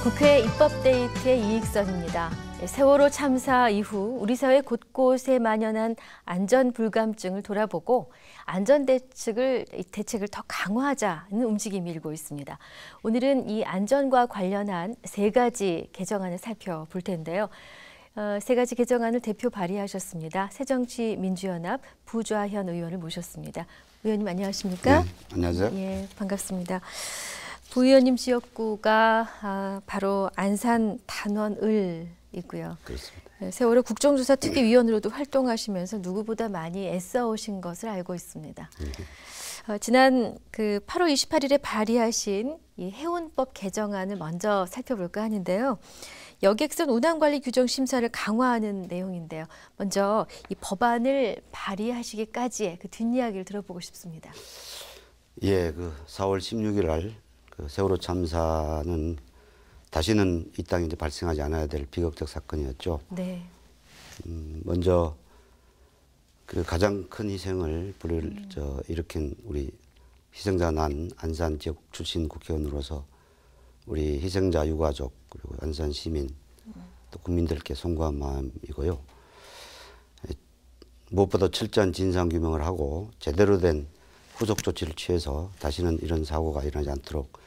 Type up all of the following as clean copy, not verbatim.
국회 입법데이트의 이익선입니다. 세월호 참사 이후 우리 사회 곳곳에 만연한 안전불감증을 돌아보고 안전대책을 더 강화하자는 움직임이 일고 있습니다. 오늘은 이 안전과 관련한 세 가지 개정안을 살펴볼 텐데요. 세 가지 개정안을 대표 발의하셨습니다. 새정치민주연합 부좌현 의원을 모셨습니다. 의원님 안녕하십니까? 네, 안녕하세요. 예, 반갑습니다. 부 의원님 지역구가 바로 안산 단원을이고요. 그렇습니다. 세월호 국정조사 특위위원으로도 활동하시면서 누구보다 많이 애써오신 것을 알고 있습니다. 지난 8월 28일에 발의하신 이 해운법 개정안을 먼저 살펴볼까 하는데요. 여객선 운항관리 규정 심사를 강화하는 내용인데요. 먼저 이 법안을 발의하시기까지의 그 뒷이야기를 들어보고 싶습니다. 예, 4월 16일 날 세월호 참사는 다시는 이 땅에 이제 발생하지 않아야 될 비극적 사건이었죠. 네. 먼저 가장 큰 희생을 일으킨 우리 희생자 난 안산 지역 출신 국회의원으로서 우리 희생자 유가족 그리고 안산 시민 또 국민들께 송구한 마음이고요. 무엇보다 철저한 진상 규명을 하고 제대로 된 후속 조치를 취해서 다시는 이런 사고가 일어나지 않도록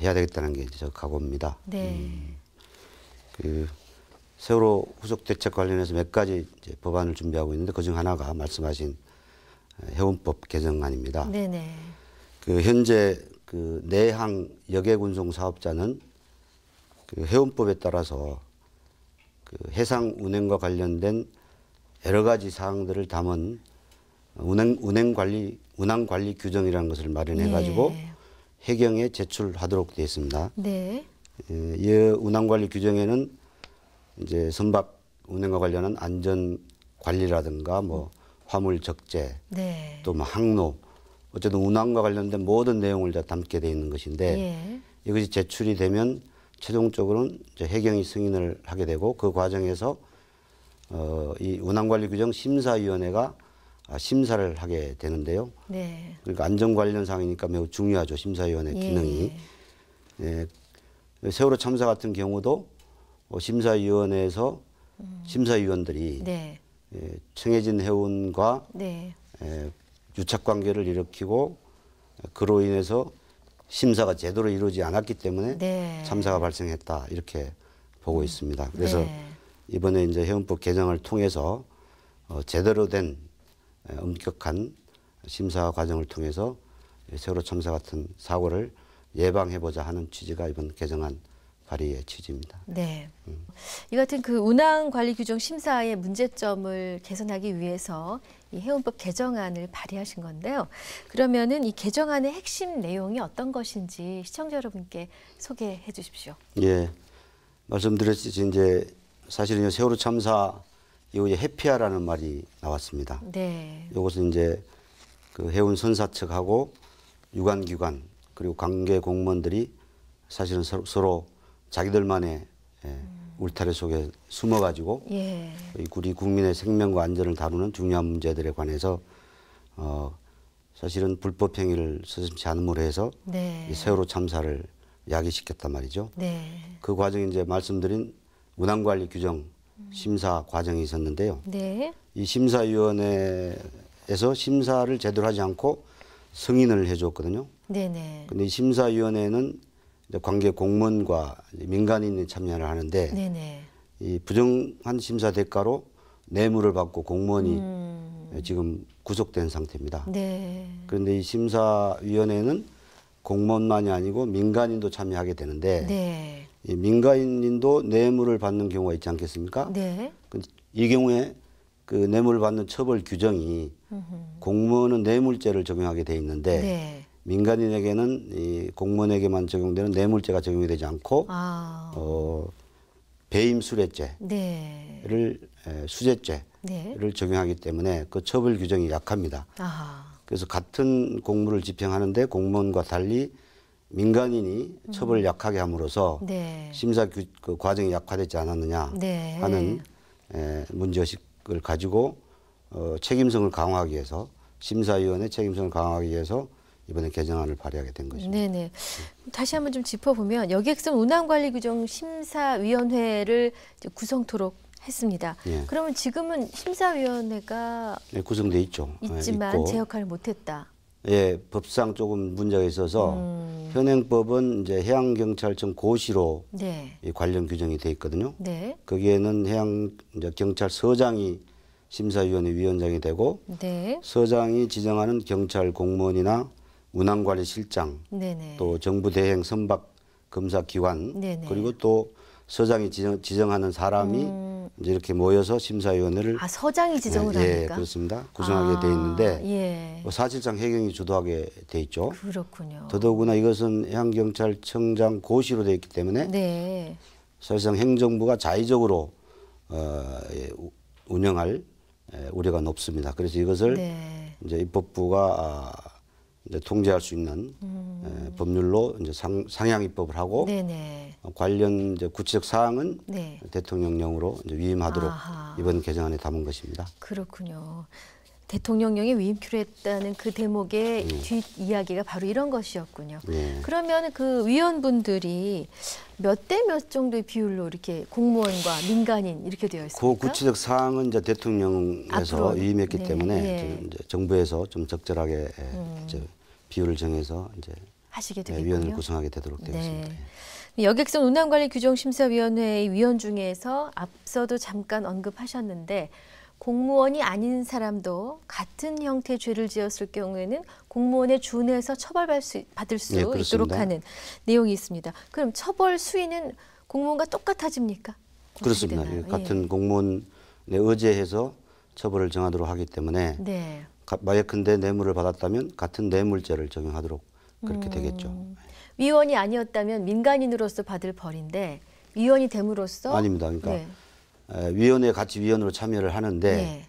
해야 되겠다는 게 저 각오입니다. 네. 세월호 후속 대책 관련해서 몇 가지 이제 법안을 준비하고 있는데 그중 하나가 말씀하신 해운법 개정안입니다. 네네. 현재 내항 여객운송 사업자는 해운법에 따라서 해상 운행과 관련된 여러 가지 사항들을 담은 운항 관리 규정이라는 것을 마련해 가지고 예. 해경에 제출하도록 되어 있습니다. 네. 이 운항 관리 규정에는 이제 선박 운행과 관련한 안전 관리라든가 화물 적재, 네. 또 항로, 어쨌든 운항과 관련된 모든 내용을 다 담게 되어 있는 것인데 예. 이것이 제출이 되면 최종적으로는 이제 해경이 승인을 하게 되고 그 과정에서 이 운항관리 규정 심사위원회가 심사를 하게 되는데요. 네. 그러니까 안전 관련 사항이니까 매우 중요하죠. 심사위원회 기능이. 예. 세월호 참사 같은 경우도 심사위원회에서 심사위원들이 네. 청해진 해운과 네. 유착 관계를 일으키고 그로 인해서 심사가 제대로 이루어지지 않았기 때문에 네. 참사가 발생했다 이렇게 보고 있습니다. 그래서 네. 이번에 이제 해운법 개정을 통해서 제대로 된 엄격한 심사 과정을 통해서 세월호 참사 같은 사고를 예방해보자 하는 취지가 이번 개정안 발의의 취지입니다. 네. 이 같은 운항 관리 규정 심사의 문제점을 개선하기 위해서 이 해운법 개정안을 발의하신 건데요. 그러면은 이 개정안의 핵심 내용이 어떤 것인지 시청자 여러분께 소개해 주십시오. 예. 말씀드렸듯이 이제 사실은 세월호 참사 이후에 회피하라는 말이 나왔습니다. 네. 이것은 이제 해운 선사 측하고 유관기관 그리고 관계 공무원들이 사실은 서로 자기들만의 울타리 속에 숨어가지고 예. 우리 국민의 생명과 안전을 다루는 중요한 문제들에 관해서 사실은 불법 행위를 서슴지 않음으로 해서 네. 이 세월호 참사를 야기시켰단 말이죠. 네. 그 과정이 이제 말씀드린 운항관리 규정 심사 과정이 있었는데요. 네. 이 심사위원회에서 심사를 제대로 하지 않고 승인을 해줬거든요. 네네. 근데 이 심사위원회는 이제 관계 공무원과 민간인이 참여를 하는데 네네. 이 부정한 심사 대가로 뇌물을 받고 공무원이 지금 구속된 상태입니다. 네. 그런데 이 심사위원회는 공무원만이 아니고 민간인도 참여하게 되는데 네. 이 민간인도 뇌물을 받는 경우가 있지 않겠습니까? 네. 이 경우에 뇌물을 받는 처벌 규정이 공무원은 뇌물죄를 적용하게 돼 있는데 네. 민간인에게는 이 공무원에게만 적용되는 뇌물죄가 적용이 되지 않고 배임수뢰죄를 네. 수재죄를 네. 적용하기 때문에 그 처벌 규정이 약합니다. 아하. 그래서 같은 공무를 집행하는데 공무원과 달리 민간인이 처벌을 약하게 함으로써 네. 심사 과정이 약화되지 않았느냐 네. 하는 문제의식을 가지고 책임성을 강화하기 위해서 심사위원회 책임성을 강화하기 위해서 이번에 개정안을 발의하게 된 것입니다. 네네. 다시 한번 좀 짚어보면 여객선 운항관리규정 심사위원회를 이제 구성토록 했습니다. 예. 그러면 지금은 심사위원회가 네, 구성돼 있죠. 있지만 있고, 제 역할을 못했다. 예, 법상 조금 문제가 있어서 현행법은 이제 해양경찰청 고시로 네. 이 관련 규정이 돼 있거든요. 네. 거기에는 해양경찰서장이 심사위원회 위원장이 되고 네. 서장이 지정하는 경찰 공무원이나 운항관리실장 네네. 또 정부 대행 선박 검사 기관 네네. 그리고 또 서장이 지정하는 사람이 이제 이렇게 모여서 심사위원회를 아, 서장이 지정을 예, 합니까? 그렇습니다. 구성하게 돼 있는데 예. 뭐 사실상 해경이 주도하게 돼 있죠. 그렇군요. 더더구나 이것은 해양경찰청장 고시로 돼 있기 때문에 네. 사실상 행정부가 자의적으로 운영할 우려가 높습니다. 그래서 이것을 네. 이제 입법부가 이제 통제할 수 있는 법률로 이제 상향 입법을 하고 네네. 관련 이제 구체적 사항은 네. 대통령령으로 이제 위임하도록 아하. 이번 개정안에 담은 것입니다. 그렇군요. 대통령령에 위임키로 했다는 그 대목의 뒷 이야기가 바로 이런 것이었군요. 예. 그러면 그 위원분들이 몇 대 몇 정도의 비율로 이렇게 공무원과 민간인 이렇게 되어 그 있습니까? 구체적 사항은 이제 대통령에서 앞으로, 위임했기 네, 때문에 예. 이제 정부에서 좀 적절하게 이제 비율을 정해서 이제 하시게 위원을 되겠군요. 구성하게 되도록 되어 있습니다. 네. 여객선 운항관리규정심사위원회의 위원 중에서 앞서도 잠깐 언급하셨는데 공무원이 아닌 사람도 같은 형태의 죄를 지었을 경우에는 공무원에 준해서 처벌받을 수 네, 있도록 그렇습니다. 하는 내용이 있습니다. 그럼 처벌 수위는 공무원과 똑같아집니까? 어떻게 그렇습니다. 되나요? 같은 공무원에 의제해서 처벌을 정하도록 하기 때문에 네. 마예컨대 뇌물을 받았다면 같은 뇌물죄를 적용하도록 그렇게 되겠죠. 위원이 아니었다면 민간인으로서 받을 벌인데 위원이 됨으로써 아닙니다. 그러니까 네. 위원회에 같이 위원으로 참여를 하는데 네.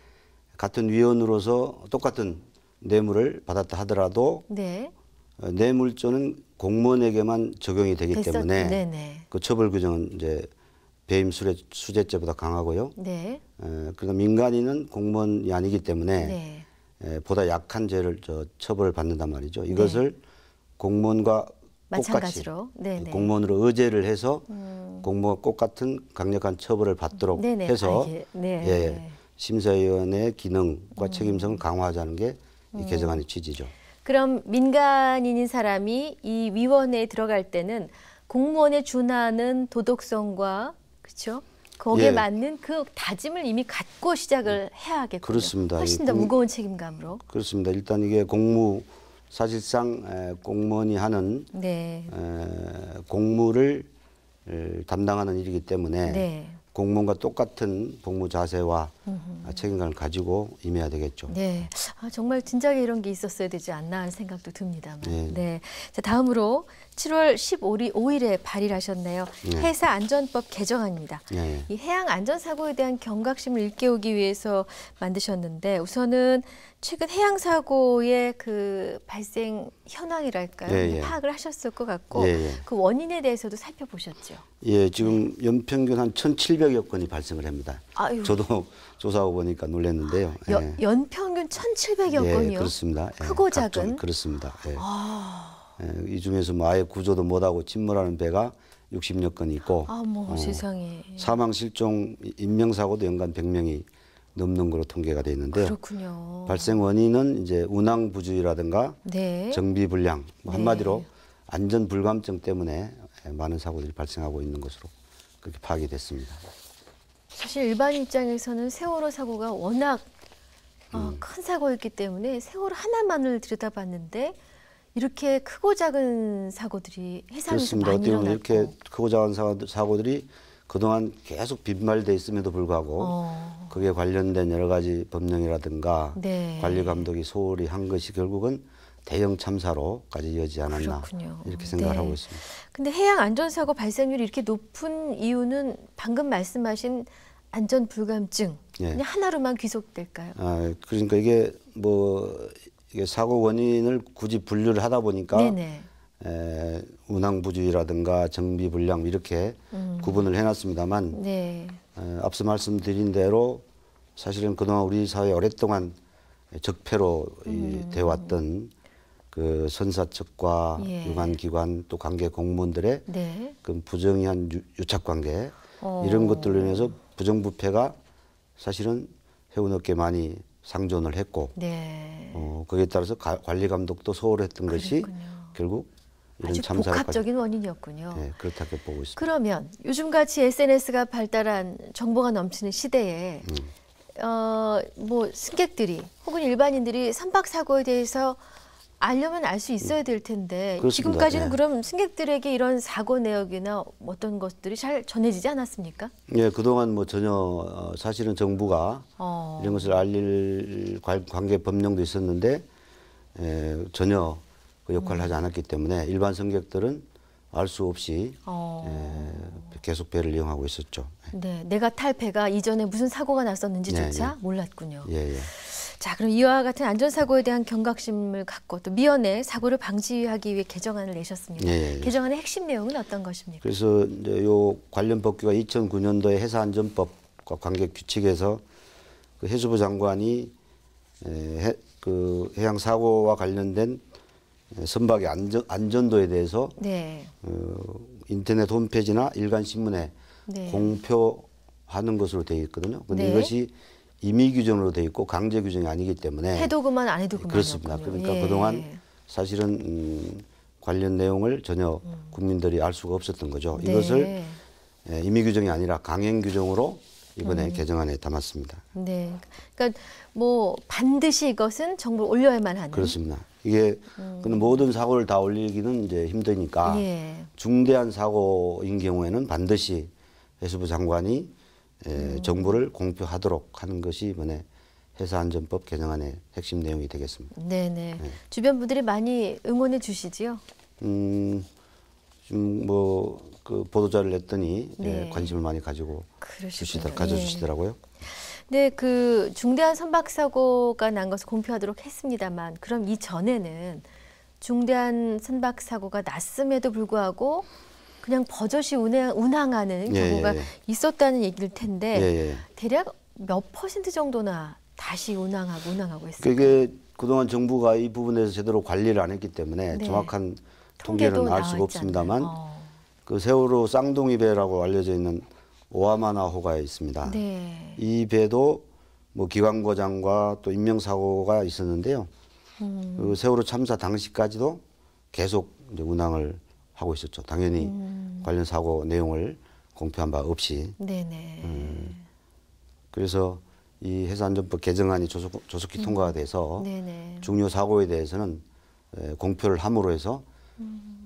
같은 위원으로서 똑같은 뇌물을 받았다 하더라도 네. 뇌물죄는 공무원에게만 적용이 되기 때문에 네네. 그 처벌 규정은 이제 배임 수재죄보다 강하고요. 네. 그러니까 민간인은 공무원이 아니기 때문에 네. 보다 약한 죄를 처벌을 받는단 말이죠. 이것을 공무원과 똑같이 마찬가지로. 네네. 공무원으로 의제를 해서 공무원 똑같은 강력한 처벌을 받도록 네네. 해서 네. 예, 심사위원회의 기능과 책임성을 강화하자는 게 이 개정안의 취지죠. 그럼 민간인인 사람이 이 위원회에 들어갈 때는 공무원에 준하는 도덕성과 그렇죠? 거기에 예. 맞는 그 다짐을 이미 갖고 시작을 해야 하겠군요. 그렇습니다. 훨씬 이 더 무거운 책임감으로. 그렇습니다. 일단 이게 사실상 공무원이 하는 네. 공무를 담당하는 일이기 때문에 네. 공무원과 똑같은 복무 자세와 책임감을 가지고 임해야 되겠죠. 네. 아, 정말 진작에 이런 게 있었어야 되지 않나 하는 생각도 듭니다만. 네. 네. 자, 다음으로 7월 15일에 발의를 하셨네요. 네. 해사안전법 개정안입니다. 예, 이 해양 안전사고에 대한 경각심을 일깨우기 위해서 만드셨는데 우선은 최근 해양 사고의 그 발생 현황이랄까요? 예, 예. 파악을 하셨을 것 같고 예, 예. 그 원인에 대해서도 살펴보셨죠. 예, 지금 연평균 한 1,700여 건이 발생을 합니다. 아유. 저도 조사하고 보니까 놀랐는데요. 연평균 1,700여 예, 건이요. 그렇습니다. 예, 크고 각종 작은. 그렇습니다. 예. 아, 이 중에서 뭐 아예 구조도 못하고 침몰하는 배가 60여 건 있고 세상에. 사망 실종 인명사고도 연간 100명이 넘는 걸로 통계가 돼 있는데요. 그렇군요. 발생 원인은 이제 운항 부주의라든가 네. 정비 불량, 뭐 네. 한마디로 안전 불감증 때문에 많은 사고들이 발생하고 있는 것으로 그렇게 파악이 됐습니다. 사실 일반 입장에서는 세월호 사고가 워낙 큰 사고였기 때문에 세월호 하나만을 들여다봤는데 이렇게 크고 작은 사고들이 해상에서 그렇습니다. 많이 어떻게 보면 일어났고. 이렇게 크고 작은 사고들이 그동안 계속 빈말돼 있음에도 불구하고 그에 관련된 여러 가지 법령이라든가 네. 관리 감독이 소홀히 한 것이 결국은 대형 참사로까지 이어지지 않았나 그렇군요. 이렇게 생각을 네. 하고 있습니다. 근데 해양 안전사고 발생률이 이렇게 높은 이유는 방금 말씀하신 안전 불감증 예. 그냥 하나로만 귀속될까요? 그러니까 이게 이게 사고 원인을 굳이 분류를 하다 보니까 네네. 운항 부주의라든가 정비 불량 이렇게 구분을 해놨습니다만 네. 앞서 말씀드린 대로 사실은 그동안 우리 사회 오랫동안 적폐로 되어왔던 그 선사 측과 예. 유관기관 또 관계 공무원들의 네. 그 부정한 유착관계 어. 이런 것들로 인해서 부정부패가 사실은 해운업계에 많이 상존을 했고 네. 거기에 따라서 관리 감독도 소홀했던 것이 그랬군요. 결국 이런 아주 참사를 복합적인 원인이었군요. 네, 그렇다고 보고 있습니다. 그러면 요즘같이 SNS가 발달한 정보가 넘치는 시대에 뭐 승객들이 혹은 일반인들이 선박 사고에 대해서 알려면 알 수 있어야 될 텐데 그렇습니다. 지금까지는 네. 그럼 승객들에게 이런 사고 내역이나 어떤 것들이 잘 전해지지 않았습니까? 예, 그동안 뭐 전혀 사실은 정부가 이런 것을 알릴 관계 법령도 있었는데 전혀 그 역할을 하지 않았기 때문에 일반 승객들은 알 수 없이 계속 배를 이용하고 있었죠. 네, 내가 탈 배가 이전에 무슨 사고가 났었는지조차 네, 몰랐군요. 예, 예. 자, 그럼 이와 같은 안전사고에 대한 경각심을 갖고 또 미연에 사고를 방지하기 위해 개정안을 내셨습니다. 예, 예. 개정안의 핵심 내용은 어떤 것입니까? 그래서 이제 요 관련 법규가 2009년도에 해사안전법과 관계 규칙에서 그 해수부 장관이 그 해양 사고와 관련된 선박의 안전도에 대해서 네. 인터넷 홈페이지나 일간 신문에 네. 공표하는 것으로 되어 있거든요. 근데 네. 이것이 임의 규정으로 되어 있고 강제 규정이 아니기 때문에 해도 그만 안 해도 그만이었군요. 그렇습니다. 그러니까 그동안 사실은 관련 내용을 전혀 국민들이 알 수가 없었던 거죠. 네. 이것을 임의 규정이 아니라 강행 규정으로 이번에 개정안에 담았습니다. 네. 그러니까 뭐 반드시 이것은 정보를 올려야만 하는. 그렇습니다. 이게 근데 모든 사고를 다 올리기는 이제 힘드니까 예. 중대한 사고인 경우에는 반드시 해수부 장관이 정보를 공표하도록 하는 것이 이번에 해사안전법 개정안의 핵심 내용이 되겠습니다. 네네. 주변 분들이 많이 응원해 주시지요? 지금 뭐 그 보도자를 냈더니 네. 관심을 많이 가지고 가져주시더라고요. 네, 그 중대한 선박 사고가 난 것을 공표하도록 했습니다만, 그럼 이 전에는 중대한 선박 사고가 났음에도 불구하고 그냥 버젓이 운항하는 예, 경우가 예, 예. 있었다는 얘기일 텐데 예, 예. 대략 몇 % 정도나 다시 운항하고 있을까요? 그게 그동안 정부가 이 부분에서 제대로 관리를 안 했기 때문에 네. 정확한 통계도 통계는 알 나와 수가 있지 없습니다만 않나요? 그 세월호 쌍둥이 배라고 알려져 있는 오하마나호가 있습니다. 네. 이 배도 뭐 기관 고장과 또 인명 사고가 있었는데요. 그 세월호 참사 당시까지도 계속 이제 운항을 하고 있었죠. 당연히 관련 사고 내용을 공표한 바 없이. 네네. 그래서 이 해사안전법 개정안이 조속히 통과가 돼서 네네. 중요 사고에 대해서는 공표를 함으로 해서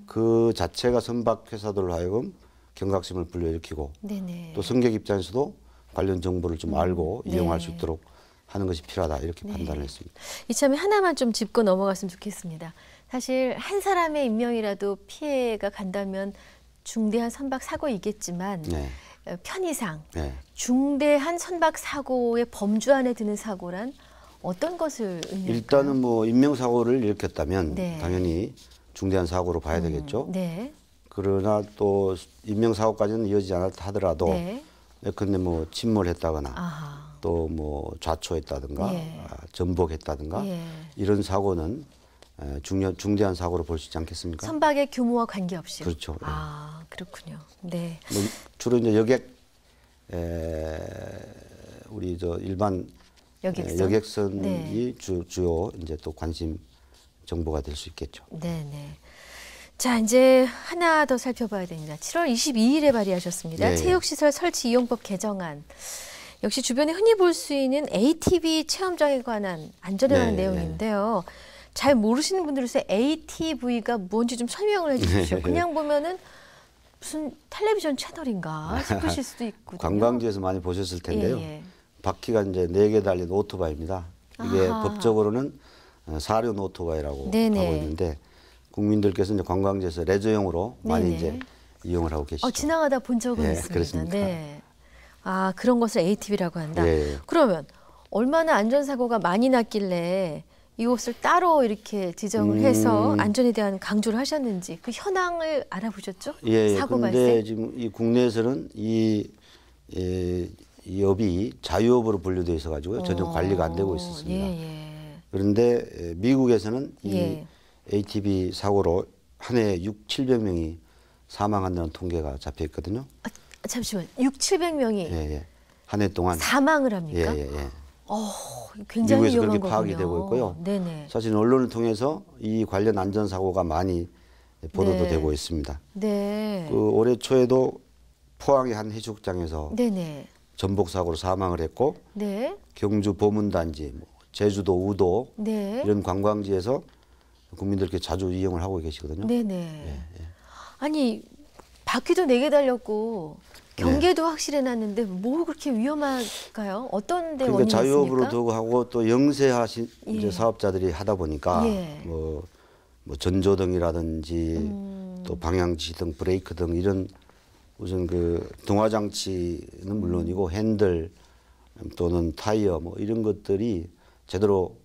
그 자체가 선박 회사들로 하여금 경각심을 불러일으키고 네네. 또 승객 입장에서도 관련 정보를 좀 알고 네. 이용할 수 있도록 하는 것이 필요하다 이렇게 판단을 했습니다. 이참에 하나만 좀 짚고 넘어갔으면 좋겠습니다. 사실 한 사람의 인명이라도 피해가 간다면 중대한 선박 사고이겠지만 네. 편의상 네. 중대한 선박 사고의 범주 안에 드는 사고란 어떤 것을 의미할까요? 일단은 뭐 인명 사고를 일으켰다면 네. 당연히 중대한 사고로 봐야 되겠죠. 네. 그러나 또 인명 사고까지는 이어지지 않았다 하더라도 네. 근데 뭐 침몰했다거나 아하. 또 뭐 좌초했다든가 예. 전복했다든가 예. 이런 사고는 중대한 사고로 볼 수 있지 않겠습니까? 선박의 규모와 관계없이. 그렇죠. 아, 그렇군요. 네. 뭐 주로 이제 우리 저 일반 여객선이 네. 주요 이제 또 관심 정보가 될 수 있겠죠. 네네. 자, 이제 하나 더 살펴봐야 됩니다. 7월 22일에 발의하셨습니다. 예, 예. 체육시설 설치 이용법 개정안. 역시 주변에 흔히 볼 수 있는 ATV 체험장에 관한 안전에 관한 네, 내용인데요. 잘 모르시는 분들에서 ATV가 뭔지 좀 설명을 해주십시오. 그냥 보면은 무슨 텔레비전 채널인가 싶으실 수도 있거든요. 관광지에서 많이 보셨을 텐데요. 예, 예. 바퀴가 이제 4개 달린 오토바이입니다. 이게 아하. 법적으로는 사륜 오토바이라고 네네. 하고 있는데 국민들께서 이제 관광지에서 레저용으로 많이 네네. 이제 이용을 하고 계시죠. 지나가다 본 적은 예, 있습니다. 그렇습니까? 네. 아, 그런 것을 ATV라고 한다. 예, 예. 그러면 얼마나 안전사고가 많이 났길래 이곳을 따로 이렇게 지정을 해서 안전에 대한 강조를 하셨는지 그 현황을 알아보셨죠? 예, 사고 그런데 발생? 지금 이 국내에서는 이 업이 자유업으로 분류되어 있어가지고요. 전혀 관리가 안 되고 있었습니다. 예, 예. 그런데 미국에서는 이 예. ATV 사고로 한 해에 700명이 사망한다는 통계가 잡혀 있거든요. 잠시만, 700명이 예, 예. 한 해 동안 사망을 합니까? 예, 예, 예. 굉장히 미국에서 위험한 그렇게 파악이 거군요. 되고 있고요. 네네. 사실 언론을 통해서 이 관련 안전사고가 많이 보도도 네. 되고 있습니다. 네. 그 올해 초에도 포항의 한 해수욕장에서 네네. 전복 사고로 사망을 했고 네. 경주 보문단지, 제주도 우도 네. 이런 관광지에서 국민들께 자주 이용을 하고 계시거든요. 네네. 아니 바퀴도 4개 달렸고 경계도 확실해놨는데 뭐 그렇게 위험할까요? 어떤 데 그러니까 원인이 자유업으로 있습니까? 두고 하고 또 영세하신 예. 이제 사업자들이 하다 보니까 예. 뭐 전조등이라든지 또 방향지 등 브레이크 등 이런 우선 그 동화 장치는 물론이고 핸들 또는 타이어 뭐 이런 것들이 제대로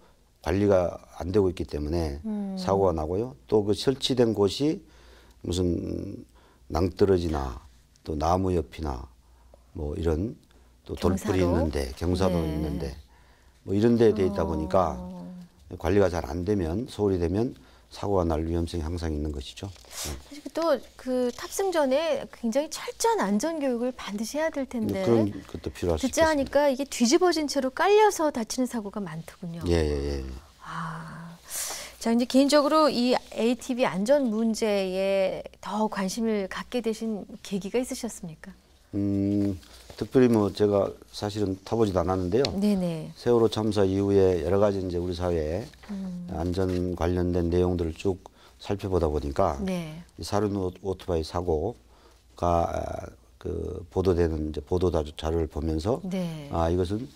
관리가 안 되고 있기 때문에 사고가 나고요. 또 그 설치된 곳이 무슨 낭떠러지나 또 나무 옆이나 뭐 이런 또 돌풀이 경사로? 있는데 경사도 네. 있는데 뭐 이런 데에 돼 있다 보니까 관리가 잘 안 되면 소홀히 되면 사고가 날 위험성이 항상 있는 것이죠. 또 그 탑승 전에 굉장히 철저한 안전 교육을 반드시 해야 될 텐데 그런 것도 필요할 수 듣자 있겠습니다. 하니까 이게 뒤집어진 채로 깔려서 다치는 사고가 많더군요. 예, 예, 예. 자, 이제 개인적으로 이 ATV 안전 문제에 더 관심을 갖게 되신 계기가 있으셨습니까? 특별히 뭐 제가 사실은 타보지도 않았는데요. 네네. 세월호 참사 이후에 여러 가지 이제 우리 사회에 안전 관련된 내용들을 쭉 살펴보다 보니까 네. 이 사륜 오토바이 사고가 그 보도되는 이제 보도 자료를 보면서 네. 아 이것은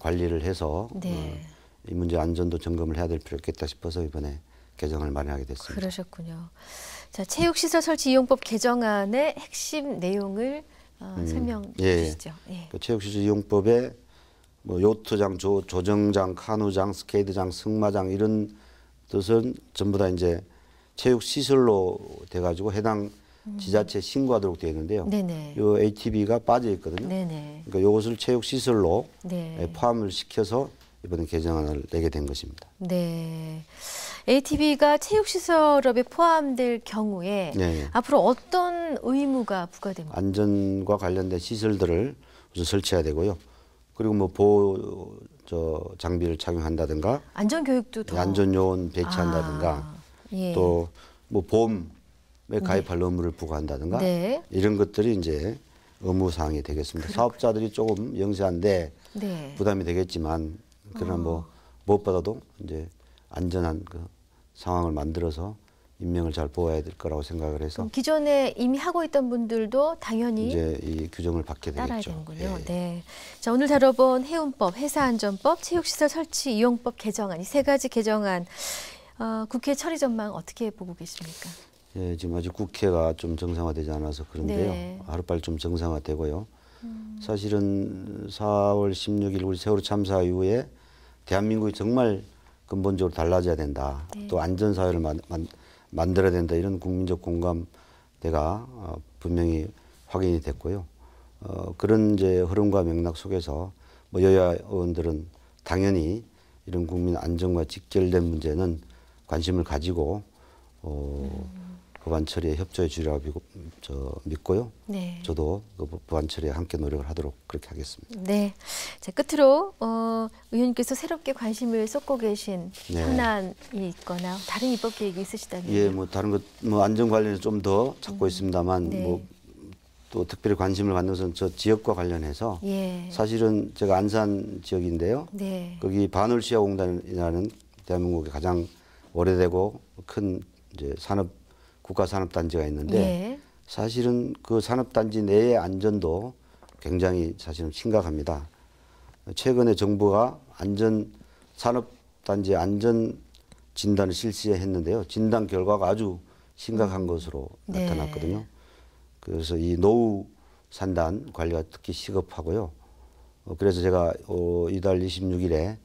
관리를 해서 네. 이 문제 안전도 점검을 해야 될 필요 있겠다 싶어서 이번에 개정을 마련하게 됐습니다. 그러셨군요. 자, 체육시설 설치 이용법 개정안의 핵심 내용을 설명해 예. 주시죠. 예. 그 체육시설 이용법에 뭐 요트장, 조정장, 카누장, 스케이트장, 승마장 이런 뜻은 전부 다 이제 체육시설로 돼가지고 해당 지자체에 신고하도록 되어 있는데요. 네네. 요 ATV가 빠져 있거든요. 네네. 그러니까 이것을 체육시설로 네. 포함을 시켜서 이번에 개정안을 내게 된 것입니다. 네. ATV가 체육시설업에 포함될 경우에 네. 앞으로 어떤 의무가 부과됩니까? 안전과 관련된 시설들을 우선 설치해야 되고요. 그리고 뭐 보호 장비를 착용한다든가 안전교육도 더. 안전요원 배치한다든가 예. 또 뭐 보험에 가입할 의무를 부과한다든가 네. 이런 것들이 이제 의무 사항이 되겠습니다. 사업자들이 조금 영세한데 네. 부담이 되겠지만 그러나 뭐 무엇보다도 이제 안전한 그 상황을 만들어서 인명을 잘 보호해야 될 거라고 생각을 해서 그럼 기존에 이미 하고 있던 분들도 당연히 이제 이 규정을 받게 따라야 되겠죠. 되는군요. 예. 네. 자, 오늘 다뤄본 해운법, 회사안전법, 체육시설 설치 이용법 개정안 이 세 가지 개정안 국회 처리 전망 어떻게 보고 계십니까? 예, 지금 아직 국회가 좀 정상화되지 않아서 그런데요. 네. 하루빨리 좀 정상화되고요. 사실은 4월 16일 우리 세월호 참사 이후에 대한민국이 정말 근본적으로 달라져야 된다. 네. 또 안전사회를 만들어야 된다. 이런 국민적 공감대가 분명히 확인이 됐고요. 그런 이제 흐름과 맥락 속에서 뭐 여야 의원들은 당연히 이런 국민 안전과 직결된 문제는 관심을 가지고 법안 처리에 협조해 주리라고 믿고요. 네. 저도 그 법안 처리에 함께 노력을 하도록 그렇게 하겠습니다. 네. 자, 끝으로 의원님께서 새롭게 관심을 쏟고 계신 네. 현안이 있거나 다른 입법 계획이 있으시다면 예, 뭐 다른 것 뭐 안전 관련해서 좀 더 찾고 있습니다만 네. 뭐 또 특별히 관심을 갖는 것은 저 지역과 관련해서 예. 사실은 제가 안산 지역인데요. 네. 거기 반월시야공단이라는 대한민국의 가장 오래되고 큰 이제 국가 산업단지가 있는데 예. 사실은 그 산업단지 내의 안전도 굉장히 사실은 심각합니다. 최근에 정부가 산업단지 안전 진단을 실시했는데요. 진단 결과가 아주 심각한 것으로 네. 나타났거든요. 그래서 이 노후 산단 관리가 특히 시급하고요. 그래서 제가 이달 26일에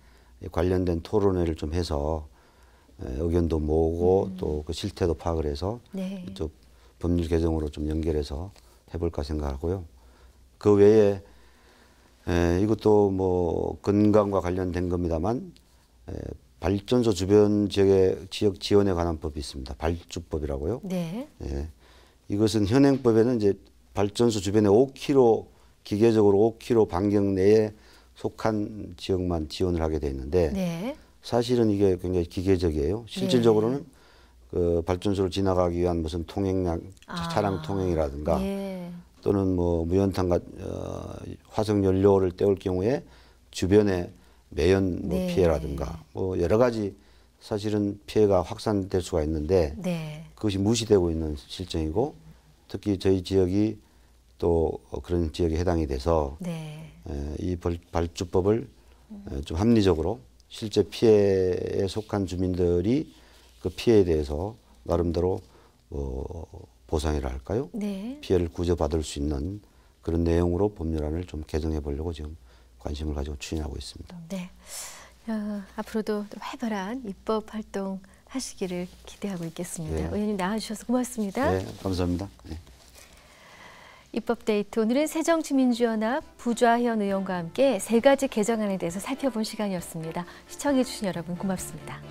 관련된 토론회를 좀 해서 의견도 모으고 또 그 실태도 파악을 해서 네. 또 법률 개정으로 좀 연결해서 해볼까 생각하고요. 그 외에 이것도 뭐 건강과 관련된 겁니다만 발전소 주변 지역의 지역 지원에 관한 법이 있습니다. 발주법이라고요. 네. 예. 이것은 현행법에는 이제 발전소 주변에 5km 기계적으로 5km 반경 내에 속한 지역만 지원을 하게 돼 있는데 네. 사실은 이게 굉장히 기계적이에요. 실질적으로는 그 발전소를 지나가기 위한 무슨 통행량 차량 통행이라든가 예. 또는 뭐 무연탄 화석 연료를 떼올 경우에 주변에 매연 뭐 네. 피해라든가 뭐 여러 가지 사실은 피해가 확산될 수가 있는데 네. 그것이 무시되고 있는 실정이고 특히 저희 지역이 또 그런 지역에 해당이 돼서 네. 이 발주법을 좀 합리적으로 실제 피해에 속한 주민들이 그 피해에 대해서 나름대로 보상이라 할까요? 네. 피해를 구제받을 수 있는 그런 내용으로 법률안을 좀 개정해 보려고 지금 관심을 가지고 추진하고 있습니다. 네. 앞으로도 또 활발한 입법 활동 하시기를 기대하고 있겠습니다. 네. 의원님 나와주셔서 고맙습니다. 네, 감사합니다. 네. 입법데이트 오늘은 새정치민주연합 부좌현 의원과 함께 3가지 개정안에 대해서 살펴본 시간이었습니다. 시청해주신 여러분 고맙습니다.